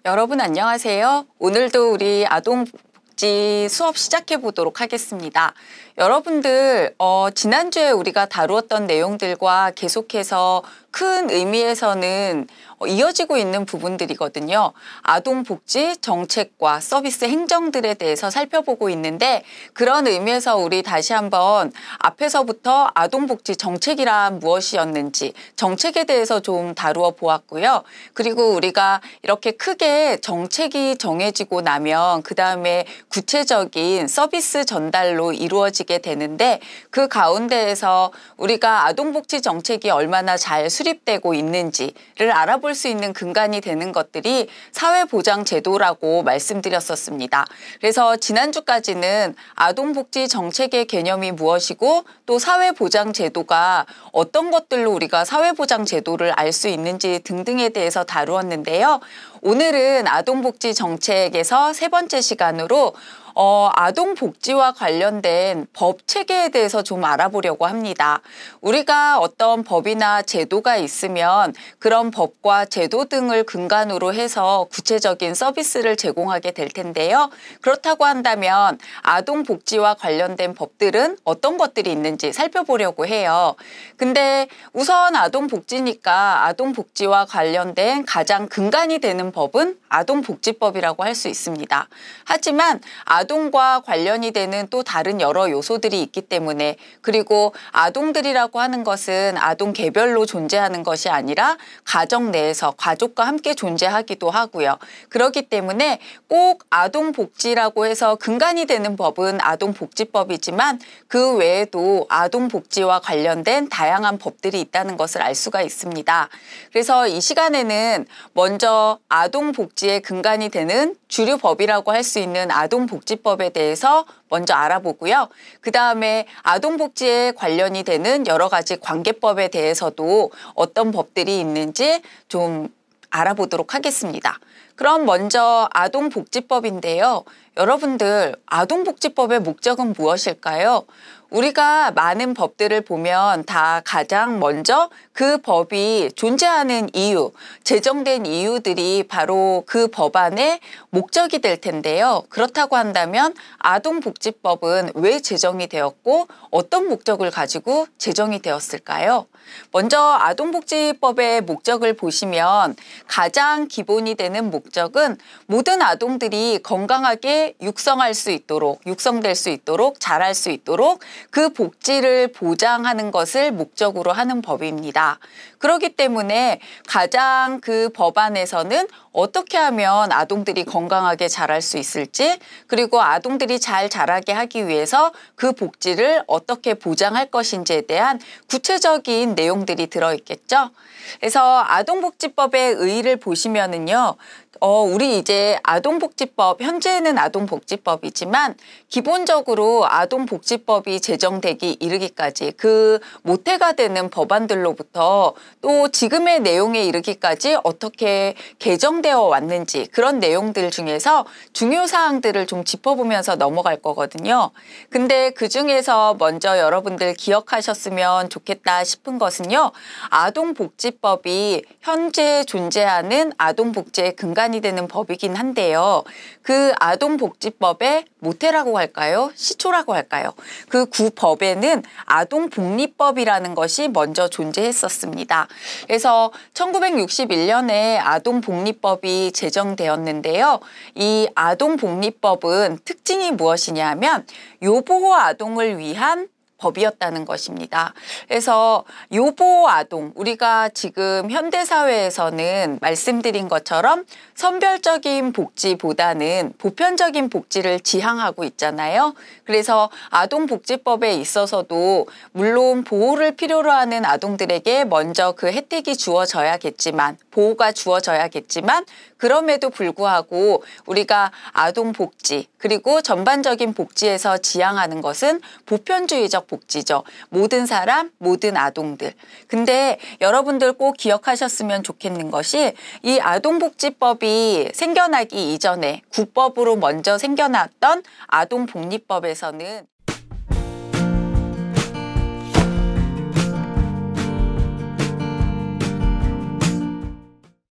여러분 안녕하세요. 오늘도 우리 아동복지 수업 시작해 보도록 하겠습니다. 여러분들 지난주에 우리가 다루었던 내용들과 계속해서 큰 의미에서는 이어지고 있는 부분들이거든요. 아동복지 정책과 서비스 행정들에 대해서 살펴보고 있는데, 그런 의미에서 우리 다시 한번 앞에서부터 아동복지 정책이란 무엇이었는지 정책에 대해서 좀 다루어 보았고요. 그리고 우리가 이렇게 크게 정책이 정해지고 나면 그 다음에 구체적인 서비스 전달로 이루어지게 되는데, 그 가운데에서 우리가 아동복지 정책이 얼마나 잘 수립되고 있는지를 알아볼 수 있는 근간이 되는 것들이 사회보장제도라고 말씀드렸었습니다. 그래서 지난주까지는 아동복지 정책의 개념이 무엇이고 또 사회보장제도가 어떤 것들로 우리가 사회보장제도를 알 수 있는지 등등에 대해서 다루었는데요. 오늘은 아동복지 정책에서 세 번째 시간으로 아동복지와 관련된 법 체계에 대해서 좀 알아보려고 합니다. 우리가 어떤 법이나 제도가 있으면 그런 법과 제도 등을 근간으로 해서 구체적인 서비스를 제공하게 될 텐데요. 그렇다고 한다면 아동복지와 관련된 법들은 어떤 것들이 있는지 살펴보려고 해요. 근데 우선 아동복지니까 아동복지와 관련된 가장 근간이 되는 법은 아동복지법이라고 할 수 있습니다. 하지만 아동과 관련이 되는 또 다른 여러 요소들이 있기 때문에, 그리고 아동들이라고 하는 것은 아동 개별로 존재하는 것이 아니라 가정 내에서 가족과 함께 존재하기도 하고요. 그렇기 때문에 꼭 아동복지라고 해서 근간이 되는 법은 아동복지법이지만 그 외에도 아동복지와 관련된 다양한 법들이 있다는 것을 알 수가 있습니다. 그래서 이 시간에는 먼저 아동복지의 근간이 되는 주류 법이라고 할 수 있는 아동복지법에 대해서 먼저 알아보고요. 그 다음에 아동복지에 관련이 되는 여러 가지 관계법에 대해서도 어떤 법들이 있는지 좀 알아보도록 하겠습니다. 그럼 먼저 아동복지법인데요. 여러분들, 아동복지법의 목적은 무엇일까요? 우리가 많은 법들을 보면 다 가장 먼저 그 법이 존재하는 이유, 제정된 이유들이 바로 그 법안의 목적이 될 텐데요. 그렇다고 한다면 아동복지법은 왜 제정이 되었고 어떤 목적을 가지고 제정이 되었을까요? 먼저 아동복지법의 목적을 보시면 가장 기본이 되는 목적은 모든 아동들이 건강하게 육성될 수 있도록 자랄 수 있도록 그 복지를 보장하는 것을 목적으로 하는 법입니다. 그렇기 때문에 가장 그 법안에서는 어떻게 하면 아동들이 건강하게 자랄 수 있을지, 그리고 아동들이 잘 자라게 하기 위해서 그 복지를 어떻게 보장할 것인지에 대한 구체적인 내용들이 들어있겠죠. 그래서 아동복지법의 의의를 보시면은요, 우리 이제 아동복지법, 현재는 아동복지법이지만 기본적으로 아동복지법이 제정되기 이르기까지 그 모태가 되는 법안들로부터 또 지금의 내용에 이르기까지 어떻게 개정되어 왔는지, 그런 내용들 중에서 중요 사항들을 좀 짚어보면서 넘어갈 거거든요. 근데 그 중에서 먼저 여러분들 기억하셨으면 좋겠다 싶은 것은요, 아동복지법이 현재 존재하는 아동복지의 근간이 되는 법이긴 한데요. 그 아동복지법의 모태라고 할까요? 시초라고 할까요? 그 구법에는 아동복리법이라는 것이 먼저 존재했었습니다. 그래서 1961년에 아동복리법이 제정되었는데요. 이 아동복리법은 특징이 무엇이냐 하면 요보호 아동을 위한 법이었다는 것입니다. 그래서 요보호 아동, 우리가 지금 현대사회에서는 말씀드린 것처럼 선별적인 복지보다는 보편적인 복지를 지향하고 있잖아요. 그래서 아동복지법에 있어서도 물론 보호를 필요로 하는 아동들에게 먼저 그 혜택이 주어져야겠지만, 보호가 주어져야겠지만, 그럼에도 불구하고 우리가 아동복지, 그리고 전반적인 복지에서 지향하는 것은 보편주의적 복지죠. 모든 사람, 모든 아동들. 근데 여러분들 꼭 기억하셨으면 좋겠는 것이, 이 아동복지법이 생겨나기 이전에 국법으로 먼저 생겨났던 아동복리법에서는